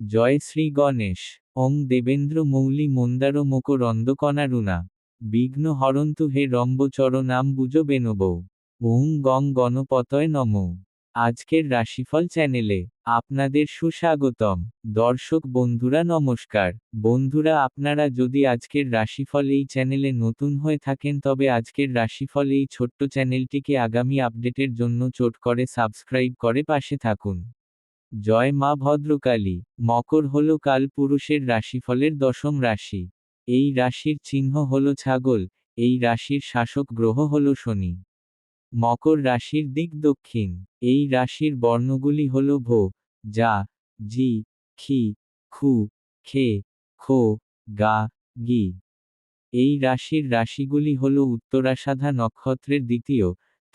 জয় শ্রী গণেশ। ওং দেবেন্দ্র মৌলি মন্দার মোকর অন্ধকণারুণা বিঘ্ন হরন্তু হে রম্বচরণাম বুজ বেনবৌ। ওং গং গণপতয় নমঃ। আজকের রাশিফল চ্যানেলে আপনাদের সুস্বাগতম। দর্শক বন্ধুরা নমস্কার। বন্ধুরা, আপনারা যদি আজকের রাশিফল এই চ্যানেলে নতুন হয়ে থাকেন তবে আজকের রাশিফল এই ছোট্ট চ্যানেলটিকে আগামী আপডেটের জন্য চট করে সাবস্ক্রাইব করে পাশে থাকুন। জয় মা ভদ্রকালী। মকর হল কালপুরুষের রাশিফলের দশম রাশি। এই রাশির চিহ্ন হল ছাগল। এই রাশির শাসক গ্রহ হল শনি। মকর রাশির দিক দক্ষিণ। এই রাশির বর্ণগুলি হল ভো, যা, জি, খি, খু, খে, খো, গা, গি। এই রাশির রাশিগুলি হল উত্তরাষাঢ়া নক্ষত্রের দ্বিতীয়,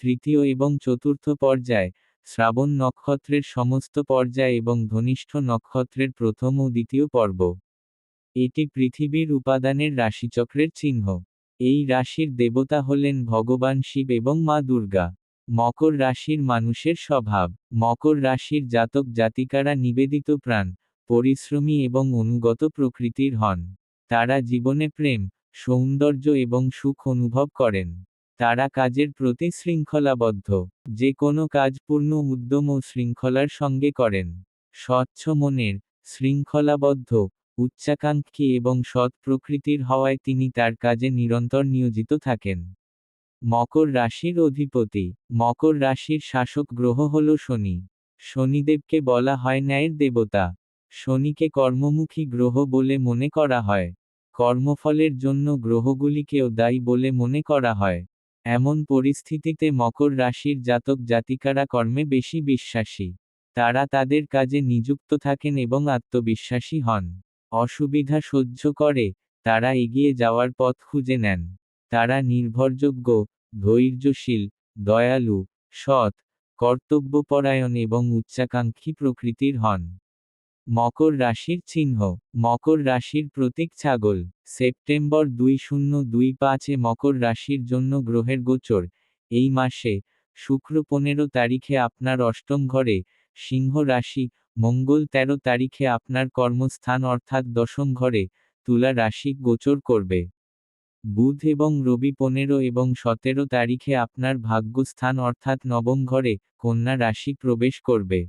তৃতীয় এবং চতুর্থ পর্যায়, শ্রাবণ নক্ষত্রের সমস্ত পর্যায় এবং ধনিষ্ঠ নক্ষত্রের প্রথম ও দ্বিতীয় পর্ব। এটি পৃথিবীর উপাদানের রাশিচক্রের চিহ্ন। এই রাশির দেবতা হলেন ভগবান শিব এবং মা দুর্গা। মকর রাশির মানুষের স্বভাব। মকর রাশির জাতক জাতিকারা নিবেদিত প্রাণ, পরিশ্রমী এবং অনুগত প্রকৃতির হন। তারা জীবনে প্রেম, সৌন্দর্য এবং সুখ অনুভব করেন। তারা কাজের প্রতি শৃঙ্খলাবদ্ধ। যে কোনো কাজ পূর্ণ উদ্যম ও শৃঙ্খলার সঙ্গে করেন। স্বচ্ছ মনের, শৃঙ্খলাবদ্ধ, উচ্চাকাঙ্ক্ষী এবং সৎ প্রকৃতির হওয়ায় তিনি তার কাজে নিরন্তর নিয়োজিত থাকেন। মকর রাশির অধিপতি। মকর রাশির শাসক গ্রহ হল শনি। শনিদেবকে বলা হয় ন্যায়ের দেবতা। শনিকে কর্মমুখী গ্রহ বলে মনে করা হয়। কর্মফলের জন্য গ্রহগুলিকেও দায়ী বলে মনে করা হয়। এমন পরিস্থিতিতে মকর রাশির জাতক জাতিকারা কর্মে বেশি বিশ্বাসী। তারা তাদের কাজে নিযুক্ত থাকেন এবং আত্মবিশ্বাসী হন। অসুবিধা সহ্য করে তারা এগিয়ে যাওয়ার পথ খুঁজে নেন। তারা নির্ভরযোগ্য, ধৈর্যশীল, দয়ালু, সৎ, কর্তব্যপরায়ণ এবং উচ্চাকাঙ্ক্ষী প্রকৃতির হন। মকর রাশির চিহ্ন। মকর রাশির প্রতীক ছাগল। সেপ্টেম্বর 2025-এ মকর রাশির জন্য গ্রহের গোচর। এই মাসে শুক্র 15 তারিখে আপনার অষ্টম ঘরে, সিংহ রাশি, মঙ্গল 13 তারিখে আপনার কর্মস্থান অর্থাৎ দশম ঘরে, তুলা রাশি গোচর করবে। বুধ এবং রবি 15 এবং 17 তারিখে আপনার ভাগ্যস্থান অর্থাৎ নবম ঘরে, কন্যা রাশি প্রবেশ করবে।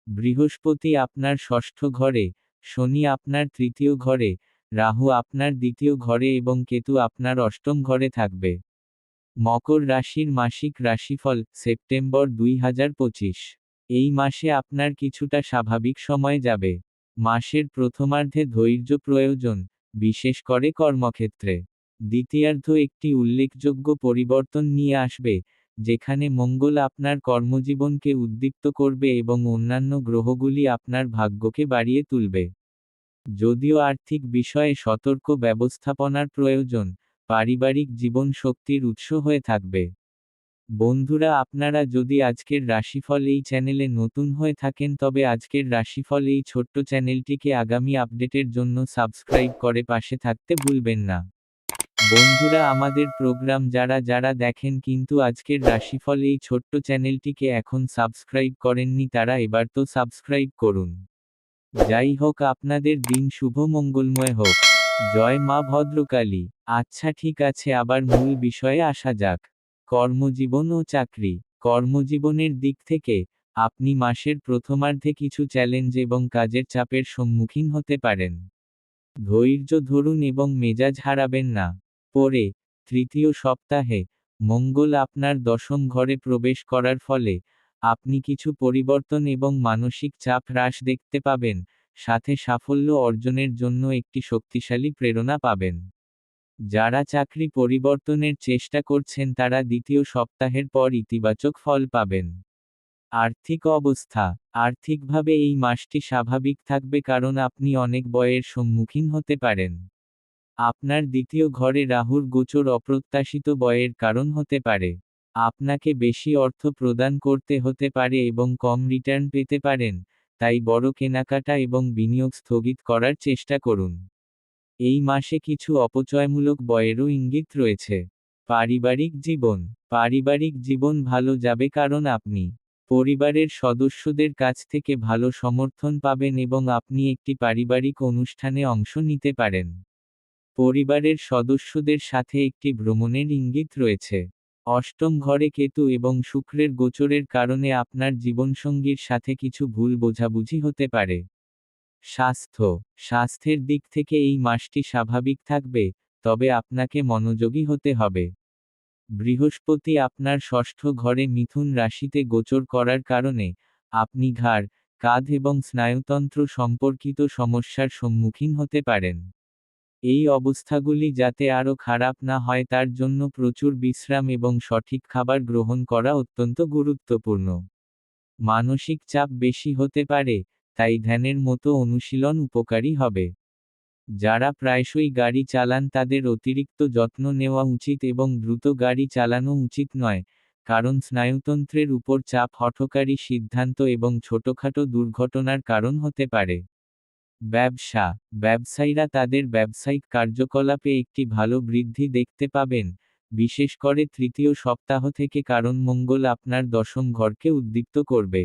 বৃহস্পতি আপনার ষষ্ঠ ঘরে, শনি আপনার তৃতীয় ঘরে, রাহু আপনার দ্বিতীয় ঘরে এবং কেতু আপনার অষ্টম ঘরে থাকবে। মকর রাশির মাসিক রাশিফল সেপ্টেম্বর 2025। এই মাসে আপনার কিছুটা স্বাভাবিক সময় যাবে। মাসের প্রথমার্ধে ধৈর্য প্রয়োজন, বিশেষ করে কর্মক্ষেত্রে। দ্বিতীয়ার্ধ একটি উল্লেখযোগ্য পরিবর্তন নিয়ে আসবে, যেখানে মঙ্গল আপনার কর্মজীবনকে উদ্দীপ্ত করবে এবং অন্যান্য গ্রহগুলি আপনার ভাগ্যকে বাড়িয়ে তুলবে। যদিও আর্থিক বিষয়ে সতর্ক ব্যবস্থাপনার প্রয়োজন, পারিবারিক জীবন শক্তির উৎস হয়ে থাকবে। বন্ধুরা, আপনারা যদি আজকের রাশিফল এই চ্যানেলে নতুন হয়ে থাকেন তবে আজকের রাশিফল এই ছোট্ট চ্যানেলটিকে আগামী আপডেটের জন্য সাবস্ক্রাইব করে পাশে থাকতে ভুলবেন না। বন্ধুরা, আমাদের প্রোগ্রাম যারা যারা দেখেন কিন্তু আজকের রাশিফল এই ছোট্ট চ্যানেলটিকে এখন সাবস্ক্রাইব করেননি তারা এবার তো সাবস্ক্রাইব করুন। যাই হোক, আপনাদের দিন শুভ মঙ্গলময় হোক। জয় মা ভদ্রকালী। আচ্ছা, ঠিক আছে, আবার মূল বিষয়ে আসা যাক। কর্মজীবন ও চাকরি। কর্মজীবনের দিক থেকে আপনি মাসের প্রথমার্ধে কিছু চ্যালেঞ্জ এবং কাজের চাপের সম্মুখীন হতে পারেন। ধৈর্য ধরুন এবং মেজাজ হারাবেন না। পরে তৃতীয় সপ্তাহে মঙ্গল আপনার দশম ঘরে প্রবেশ করার ফলে আপনি কিছু পরিবর্তন এবং মানসিক চাপ হ্রাস দেখতে পাবেন, সাথে সাফল্য অর্জনের জন্য একটি শক্তিশালী প্রেরণা পাবেন। যারা চাকরি পরিবর্তনের চেষ্টা করছেন তারা দ্বিতীয় সপ্তাহের পর ইতিবাচক ফল পাবেন। আর্থিক অবস্থা। আর্থিকভাবে এই মাসটি স্বাভাবিক থাকবে কারণ আপনি অনেক ব্যয়ের সম্মুখীন হতে পারেন। আপনার দ্বিতীয় ঘরে রাহুর গোচর অপ্রত্যাশিত ব্যয়ের কারণ হতে পারে। আপনাকে বেশি অর্থ প্রদান করতে হতে পারে এবং কম রিটার্ন পেতে পারেন, তাই বড় কেনাকাটা এবং বিনিয়োগ স্থগিত করার চেষ্টা করুন। এই মাসে কিছু অপচয়মূলক ব্যয়েরও ইঙ্গিত রয়েছে। পারিবারিক জীবন। পারিবারিক জীবন ভালো যাবে কারণ আপনি পরিবারের সদস্যদের কাছ থেকে ভালো সমর্থন পাবেন এবং আপনি একটি পারিবারিক অনুষ্ঠানে অংশ নিতে পারেন। পরিবারের সদস্যদের সাথে একটি ভ্রমণের ইঙ্গিত রয়েছে। অষ্টম ঘরে কেতু এবং শুক্রের গোচরের কারণে আপনার জীবনসঙ্গীর সাথে কিছু ভুল বোঝাবুঝি হতে পারে। স্বাস্থ্যের দিক থেকে এই মাসটি স্বাভাবিক থাকবে, তবে আপনাকে মনোযোগী হতে হবে। বৃহস্পতি আপনার ষষ্ঠ ঘরে মিথুন রাশিতে গোচর করার কারণে আপনি ঘাড়, কাঁধ এবং স্নায়ুতন্ত্র সম্পর্কিত সমস্যার সম্মুখীন হতে পারেন। এই অবস্থাগুলি যাতে আরও খারাপ না হয় তার জন্য প্রচুর বিশ্রাম এবং সঠিক খাবার গ্রহণ করা অত্যন্ত গুরুত্বপূর্ণ। মানসিক চাপ বেশি হতে পারে, তাই ধ্যানের মতো অনুশীলন উপকারী হবে। যারা প্রায়শই গাড়ি চালান তাদের অতিরিক্ত যত্ন নেওয়া উচিত এবং দ্রুত গাড়ি চালানো উচিত নয়, কারণ স্নায়ুতন্ত্রের উপর চাপ হঠকারী সিদ্ধান্ত এবং ছোটখাটো দুর্ঘটনার কারণ হতে পারে। ব্যবসায়ীরা তাদের ব্যবসায়িক কার্যকলাপে একটি ভালো বৃদ্ধি দেখতে পাবেন, বিশেষ করে তৃতীয় সপ্তাহ থেকে, কারণ মঙ্গল আপনার দশম ঘরকে উদ্দীপ্ত করবে।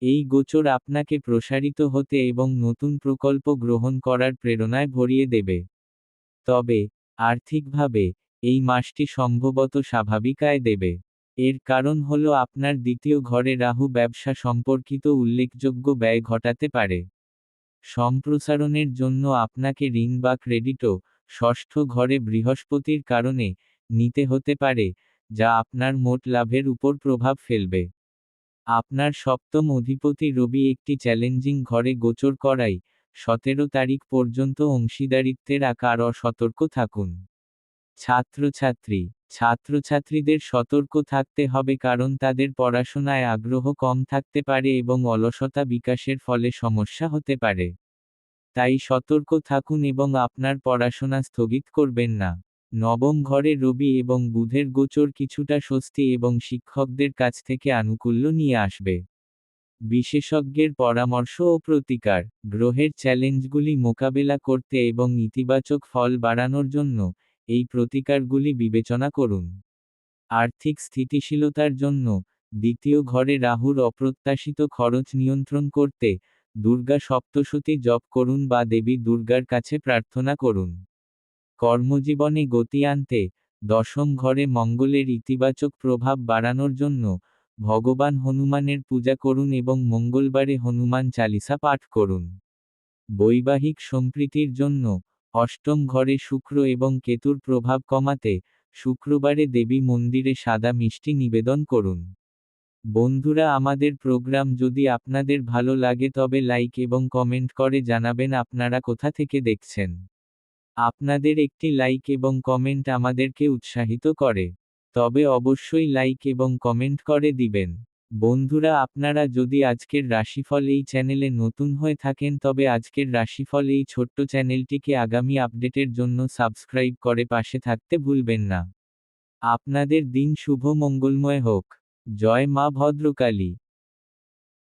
এই গোচর আপনাকে প্রসারিত হতে এবং নতুন প্রকল্প গ্রহণ করার প্রেরণায় ভরিয়ে দেবে। তবে আর্থিকভাবে এই মাসটি সম্ভবত স্বাভাবিক আয় দেবে। এর কারণ হল আপনার দ্বিতীয় ঘরে রাহু ব্যবসা সম্পর্কিত উল্লেখযোগ্য ব্যয় ঘটাতে পারে। সম্প্রসারণের জন্য আপনাকে ঋণ বা ক্রেডিটও ষষ্ঠ ঘরে বৃহস্পতির কারণে নিতে হতে পারে, যা আপনার মোট লাভের উপর প্রভাব ফেলবে। আপনার সপ্তম অধিপতি রবি একটি চ্যালেঞ্জিং ঘরে গোচর করায় 17 তারিখ পর্যন্ত অংশীদারিত্বের আকার সতর্ক থাকুন। ছাত্রছাত্রীদের সতর্ক থাকতে হবে কারণ তাদের পড়াশোনায় আগ্রহ কম থাকতে পারে এবং অলসতা বিকাশের ফলে সমস্যা হতে পারে। তাই সতর্ক থাকুন এবং আপনার পড়াশোনা স্থগিত করবেন না। নবম ঘরে রবি এবং বুধের গোচর কিছুটা স্বস্তি এবং শিক্ষকদের কাছ থেকে আনুকূল্য নিয়ে আসবে। বিশেষজ্ঞের পরামর্শ ও প্রতিকার, গ্রহের চ্যালেঞ্জগুলি মোকাবেলা করতে এবং ইতিবাচক ফল বাড়ানোর জন্য এই প্রতিকারগুলি বিবেচনা করুন। আর্থিক স্থিতিশীলতার জন্য দ্বিতীয় ঘরে রাহুর অপ্রত্যাশিত খরচ নিয়ন্ত্রণ করতে দুর্গা সপ্তশতী জপ করুন বা দেবী দুর্গার কাছে প্রার্থনা করুন। কর্মজীবনে গতি আনতে দশম ঘরে মঙ্গলের ইতিবাচক প্রভাব বাড়ানোর জন্য ভগবান হনুমানের পূজা করুন এবং মঙ্গলবারে হনুমান চালিসা পাঠ করুন। বৈবাহিক সম্প্রীতির জন্য অষ্টম ঘরে শুক্র এবং কেতুর প্রভাব কমাতে শুক্রবারে দেবী মন্দিরে সাদা মিষ্টি নিবেদন করুন। বন্ধুরা, আমাদের প্রোগ্রাম যদি আপনাদের ভালো লাগে তবে লাইক এবং কমেন্ট করে জানাবেন আপনারা কোথা থেকে দেখছেন। আপনাদের একটি লাইক এবং কমেন্ট আমাদেরকে উৎসাহিত করে। তবে অবশ্যই লাইক এবং কমেন্ট করে দিবেন। বন্ধুরা, আপনারা যদি আজকের রাশিফল এই চ্যানেলে নতুন হয়ে থাকেন তবে আজকের রাশিফল এই ছোট্ট চ্যানেলটিকে আগামী আপডেটের জন্য সাবস্ক্রাইব করে পাশে থাকতে ভুলবেন না। আপনাদের দিন শুভ মঙ্গলময় হোক। জয় মা ভদ্রকালী।